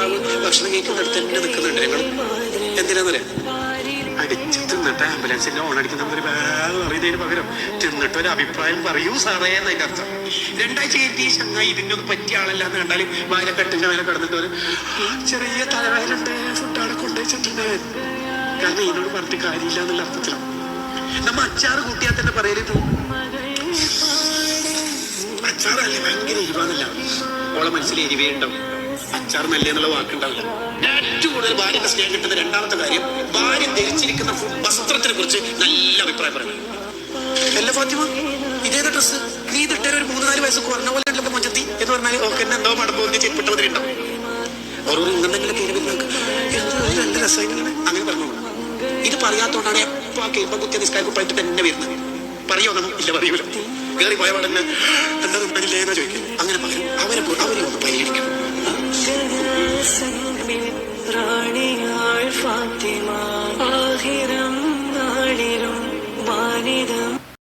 ഭർത്താവ് ഭക്ഷണം കഴിക്കുന്നിടത്ത് തന്നെ നിൽക്കുന്നുണ്ട്. ഞങ്ങൾ എന്തിനാന്നറിയാം, അടിച്ച് തിന്നിട്ട് ആംബുലൻസിന്റെ ഓൺ അടിക്കുന്ന ഒരു വേറെ അറിയുന്നതിന് പകരം തിന്നിട്ട് ഒരു അഭിപ്രായം പറയൂ സാറേ എന്നതിന്റെ അർത്ഥം. 2 ആഴ്ച കഴിഞ്ഞ് ഈ ചങ്ങായി ഇതിനൊന്നും പറ്റിയ ആളല്ല എന്ന് കണ്ടാലും വായനക്കെട്ടിന്റെ മേലെ കിടന്നിട്ട് ഒരു ചെറിയ തലവേലുണ്ട്, ഫുഡാണ് കൊണ്ടുവച്ചിട്ടുണ്ട്. കാരണം ഇതിനോട് പറഞ്ഞിട്ട് കാര്യമില്ല എന്നുള്ള അർത്ഥത്തിലാണ്. നമ്മ അച്ചാറ് കൂട്ടിയാൽ തന്നെ പറയരുത് അച്ചാറല്ലേ ഭയങ്കര എരിവാന്നല്ല, ഓളെ മനസ്സിൽ എരിവേ ഉണ്ടാവും. അച്ചാർ നല്ല എന്നുള്ള വാക്കുണ്ടാവില്ല. ഏറ്റവും കൂടുതൽ ഭാര്യയുടെ സ്നേഹം കിട്ടുന്ന രണ്ടാമത്തെ കാര്യം, ഭാര്യ ധരിച്ചിരിക്കുന്ന വസ്ത്രത്തിനെ കുറിച്ച് നല്ല അഭിപ്രായം പറയണം. അല്ല ഫാത്തിമ, ഇതേതാ ഡ്രസ്സ് നീ ഇതിട്ട ഒരു 3-4 വയസ്സ് കുറഞ്ഞ പോലെ ഉണ്ടല്ലോ മഞ്ചത്തി എന്ന് പറഞ്ഞാൽ ഓക്കെ എന്തോ മടമ്പോ ചെപ്പിട്ടവരുണ്ടാവും. ഓരോരോ ഇന്നെന്തെങ്കിലൊക്കെ നല്ല രസമായിട്ടാണ് അങ്ങനെ പറഞ്ഞു. ഇത് പറയാത്തോണ്ടാണ് എപ്പോ ആ കേൾപ്പം കുത്തിയ നിസ്കാരക്കുപ്പായിട്ട് തന്നെ വരുന്നത്. പറയോ നമ്മൾ ഇല്ല പറയൂല, കയറി പോയ പാടന്നെ എന്താ ഉണ്ടെങ്കിലേ എന്നാ ചോദിക്കും. അങ്ങനെ പകരം അവരെ ഒന്ന് പരിഹരിക്കണം.